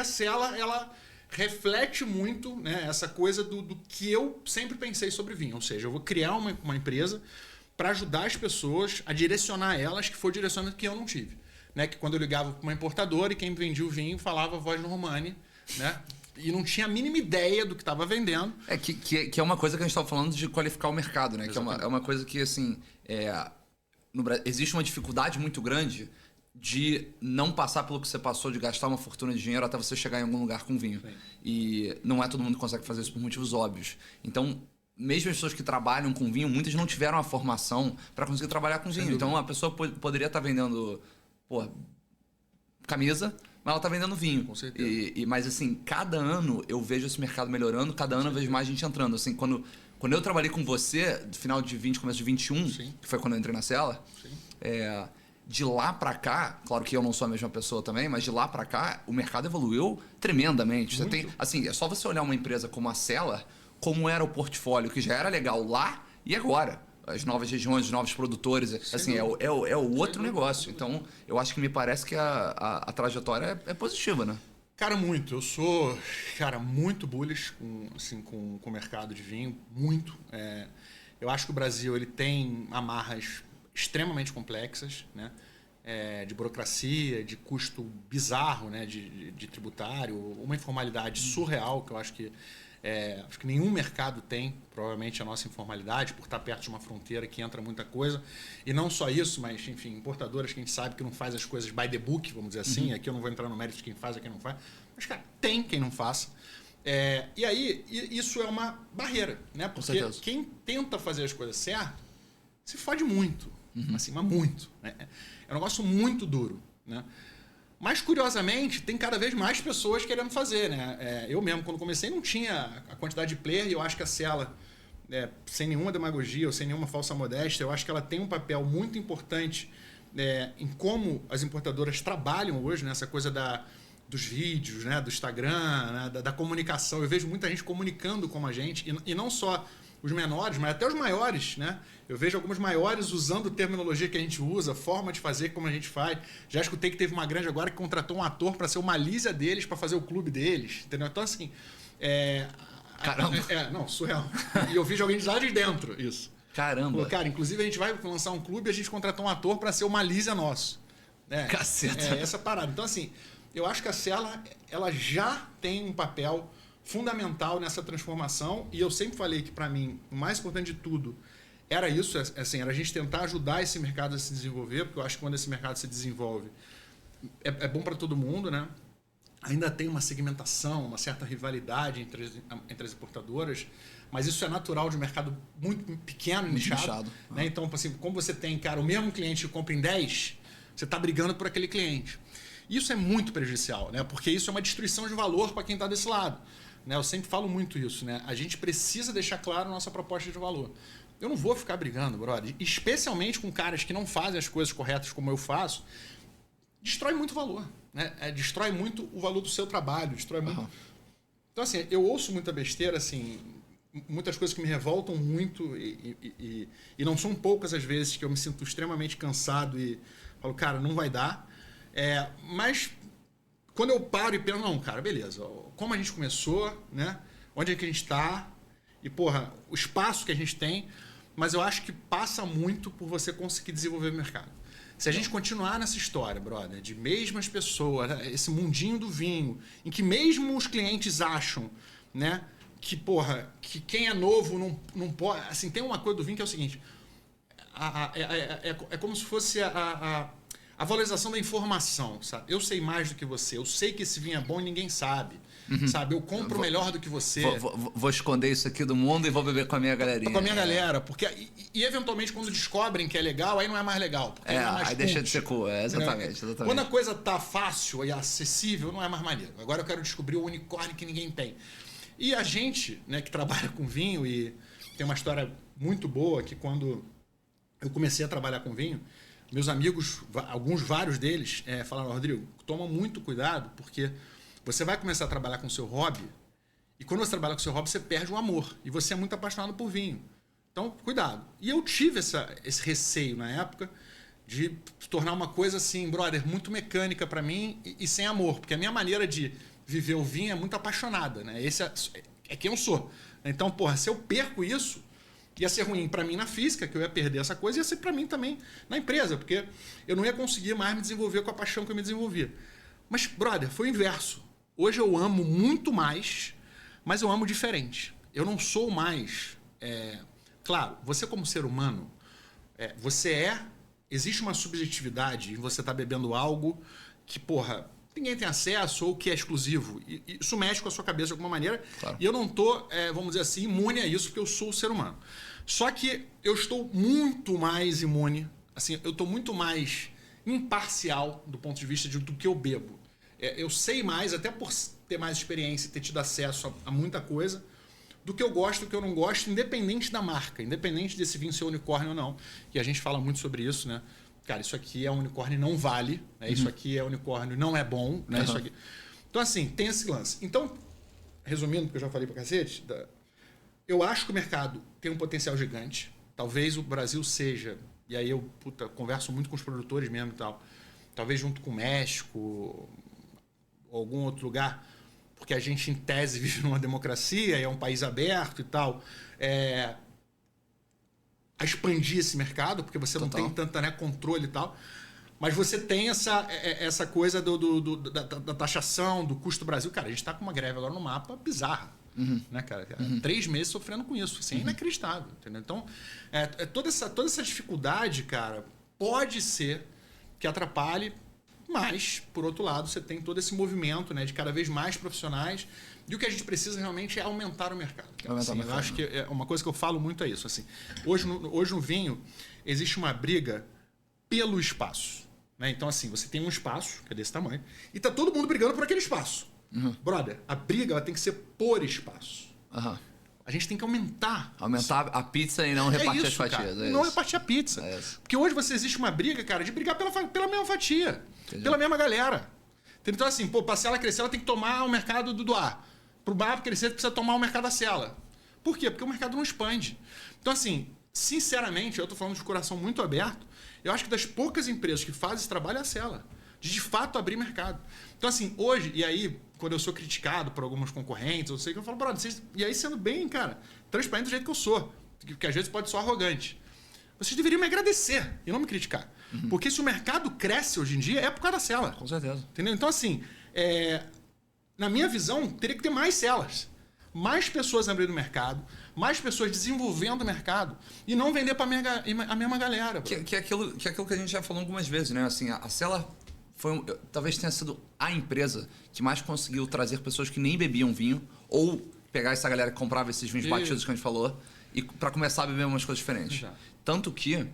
A Sela, ela reflete muito, né, essa coisa do que eu sempre pensei sobre vinho. Ou seja, eu vou criar uma empresa para ajudar as pessoas a direcionar elas, que foi o direcionamento que eu não tive. Né? Que quando eu ligava para uma importadora e quem vendia o vinho falava a voz do Romani, né? E não tinha a mínima ideia do que estava vendendo. Que é uma coisa que a gente estava falando de qualificar o mercado, né? Que é uma coisa que, assim, existe uma dificuldade muito grande de não passar pelo que você passou, de gastar uma fortuna de dinheiro até você chegar em algum lugar com vinho. Sim. E não é todo mundo que consegue fazer isso por motivos óbvios. Então, mesmo as pessoas que trabalham com vinho, muitas não tiveram a formação para conseguir trabalhar com vinho. Então, a pessoa poderia estar vendendo camisa, mas ela está vendendo vinho. Com certeza. Mas, assim, cada ano eu vejo esse mercado melhorando, cada ano eu vejo mais gente entrando. Assim, quando eu trabalhei com você, no final de 20, começo de 21, Sim. que foi quando eu entrei na Sela, de lá pra cá, claro que eu não sou a mesma pessoa também, mas de lá pra cá, o mercado evoluiu tremendamente. Você tem, assim, é só você olhar uma empresa como a Sela, como era o portfólio, que já era legal lá e agora. As novas regiões, os novos produtores, assim, é o outro negócio. Então, eu acho que me parece que a trajetória é positiva, né? Cara, muito. Eu sou, muito bullish com o mercado de vinho. Muito. Eu acho que o Brasil ele tem amarras extremamente complexas, né? De burocracia, de custo bizarro, né? de tributário, uma informalidade surreal, que eu acho que nenhum mercado tem, provavelmente, a nossa informalidade, por estar perto de uma fronteira que entra muita coisa. E não só isso, mas, enfim, importadoras que a gente sabe que não faz as coisas by the book, vamos dizer assim. Aqui eu não vou entrar no mérito de quem faz e quem não faz. Mas, cara, tem quem não faça. E aí, isso é uma barreira, né? Porque quem tenta fazer as coisas certas se fode muito. Assim, mas muito. Né? É um negócio muito duro, né? Mas, curiosamente, tem cada vez mais pessoas querendo fazer, né? Eu mesmo, quando comecei, não tinha a quantidade de player, e eu acho que a Sela, sem nenhuma demagogia ou sem nenhuma falsa modéstia, eu acho que ela tem um papel muito importante em como as importadoras trabalham hoje, né? Essa coisa dos vídeos, né? Do Instagram, né? Da comunicação. Eu vejo muita gente comunicando com a gente, e não só os menores, mas até os maiores, né? Eu vejo alguns maiores usando terminologia que a gente usa, forma de fazer como a gente faz. Já escutei que teve uma grande agora que contratou um ator para ser o Malícia deles, para fazer o clube deles, entendeu? Então, assim... Caramba! Não, surreal. E eu vi de alguém de lá de dentro, isso. Caramba! Falou, cara, inclusive a gente vai lançar um clube e a gente contratou um ator para ser o Malícia nosso. Caceta! Essa parada. Então, assim, eu acho que a Sela, ela já tem um papel fundamental nessa transformação, e eu sempre falei que, para mim, o mais importante de tudo era isso, assim, era a gente tentar ajudar esse mercado a se desenvolver, porque eu acho que quando esse mercado se desenvolve, é bom para todo mundo, né? Ainda tem uma segmentação, uma certa rivalidade entre as importadoras, mas isso é natural de um mercado muito pequeno e nichado. Né? Então, assim, como você tem, cara, o mesmo cliente que compra em 10, você está brigando por aquele cliente. Isso é muito prejudicial, né? Porque isso é uma destruição de valor para quem está desse lado. Né? Eu sempre falo muito isso, né? A gente precisa deixar claro a nossa proposta de valor. Eu não vou ficar brigando, brother. Especialmente com caras que não fazem as coisas corretas como eu faço. Destrói muito valor. Né? Destrói muito o valor do seu trabalho. Destrói muito. Então, assim, eu ouço muita besteira, assim, muitas coisas que me revoltam muito e não são poucas as vezes que eu me sinto extremamente cansado e falo, cara, não vai dar. Mas quando eu paro e penso, não, cara, beleza, como a gente começou, né? Onde é que a gente está e, porra, o espaço que a gente tem, mas eu acho que passa muito por você conseguir desenvolver o mercado. Se a gente continuar nessa história, brother, de mesmas pessoas, esse mundinho do vinho, em que mesmo os clientes acham, né, que, porra, que quem é novo não pode... Assim, tem uma coisa do vinho que é o seguinte, é como se fosse a valorização da informação, sabe? Eu sei mais do que você, eu sei que esse vinho é bom e ninguém sabe, sabe? Eu compro melhor do que você. Vou esconder isso aqui do mundo e vou beber com a minha galerinha. Com a minha galera, porque... E eventualmente quando descobrem que é legal, aí não é mais legal. Porque não é mais aí deixa de ser cool, exatamente. Quando a coisa tá fácil e acessível, não é mais maneiro. Agora eu quero descobrir o unicórnio que ninguém tem. E a gente, né, que trabalha com vinho, e tem uma história muito boa que quando eu comecei a trabalhar com vinho, meus amigos, vários deles, falaram, Rodrigo, toma muito cuidado, porque você vai começar a trabalhar com o seu hobby, e quando você trabalha com o seu hobby, você perde o amor, e você é muito apaixonado por vinho. Então, cuidado. E eu tive esse receio na época de tornar uma coisa assim, brother, muito mecânica para mim e sem amor, porque a minha maneira de viveu o vinho é muito apaixonada, né? Esse é quem eu sou. Então, porra, se eu perco isso, ia ser ruim para mim na física, que eu ia perder essa coisa, ia ser para mim também na empresa, porque eu não ia conseguir mais me desenvolver com a paixão que eu me desenvolvia. Mas, brother, foi o inverso. Hoje eu amo muito mais, mas eu amo diferente. Eu não sou mais... Claro, você como ser humano, existe uma subjetividade em você estar bebendo algo que, porra, ninguém tem acesso ou que é exclusivo. E isso mexe com a sua cabeça de alguma maneira. Claro. E eu não estou, vamos dizer assim, imune a isso, porque eu sou o ser humano. Só que eu estou muito mais imune, assim, eu estou muito mais imparcial do ponto de vista do que eu bebo. Eu sei mais, até por ter mais experiência e ter tido acesso a muita coisa, do que eu gosto, do que eu não gosto, independente da marca, independente desse vinho ser unicórnio ou não. E a gente fala muito sobre isso, né? Cara, isso aqui é unicórnio e não vale, né? Isso aqui é unicórnio e não é bom, né? Isso aqui... Então, assim, tem esse lance. Então, resumindo, porque eu já falei pra cacete, eu acho que o mercado tem um potencial gigante. Talvez o Brasil seja, e aí eu converso muito com os produtores mesmo e tal, talvez junto com o México, ou algum outro lugar, porque a gente, em tese, vive numa democracia, é um país aberto e tal, a expandir esse mercado, porque você não tem tanto, né, controle e tal, mas você tem essa coisa da taxação, do custo do Brasil. Cara, a gente está com uma greve agora no mapa bizarra. Né, cara? 3 meses sofrendo com isso. Isso é inacreditável. Entendeu? Então, toda essa dificuldade, cara, pode ser que atrapalhe, mas, por outro lado, você tem todo esse movimento, né, de cada vez mais profissionais, e o que a gente precisa realmente é aumentar o mercado. Eu acho que uma coisa que eu falo muito é isso. Assim, hoje no vinho existe uma briga pelo espaço. Né? Então, assim, você tem um espaço, que é desse tamanho, e está todo mundo brigando por aquele espaço. Brother, a briga ela tem que ser por espaço. A gente tem que aumentar a pizza e não repartir as fatias. Cara, não repartir a pizza. Porque hoje existe uma briga, cara, de brigar pela mesma fatia. Entendi. Pela mesma galera. Então, assim, pra Ciela crescer, ela tem que tomar o mercado do ar. Pro bar crescer, precisa tomar o mercado da Ciela. Por quê? Porque o mercado não expande. Então, assim, sinceramente, eu tô falando de coração muito aberto, eu acho que das poucas empresas que fazem esse trabalho é a Ciela. De fato abrir mercado. Então, assim, hoje, e aí, quando eu sou criticado por alguns concorrentes, eu sei que eu falo, brother, vocês... E aí, sendo bem, cara, transparente do jeito que eu sou, que às vezes pode soar arrogante. Vocês deveriam me agradecer e não me criticar. Porque se o mercado cresce hoje em dia, é por causa da Ciela. Com certeza. Entendeu? Então, assim, na minha visão, teria que ter mais Cielas. Mais pessoas abrindo o mercado, mais pessoas desenvolvendo o mercado e não vender para a mesma galera. Que é aquilo que a gente já falou algumas vezes, né? Assim, a Ciela talvez tenha sido a empresa que mais conseguiu trazer pessoas que nem bebiam vinho ou pegar essa galera que comprava esses vinhos batidos que a gente falou e para começar a beber umas coisas diferentes. Tanto que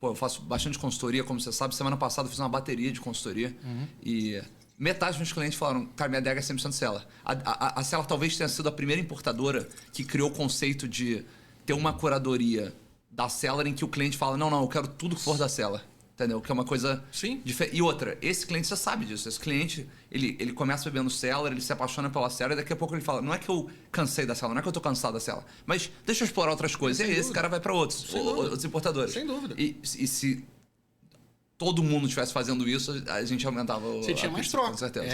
eu faço bastante consultoria, como você sabe. Semana passada eu fiz uma bateria de consultoria e metade dos meus clientes falaram, cara, minha adega é 100% Ciela. A Ciela talvez tenha sido a primeira importadora que criou o conceito de ter uma curadoria da Ciela em que o cliente fala, não, eu quero tudo que for da Ciela. Entendeu? Que é uma coisa diferente. E outra, esse cliente você sabe disso. Esse cliente, ele começa bebendo Cellar, ele se apaixona pela Cellar e daqui a pouco ele fala, não é que eu cansei da Cellar, não é que eu tô cansado da Cellar, mas deixa eu explorar outras coisas. E aí esse cara vai para outros importadores. Sem dúvida. E se todo mundo estivesse fazendo isso, a gente aumentava Você tinha mais troca. Com certeza.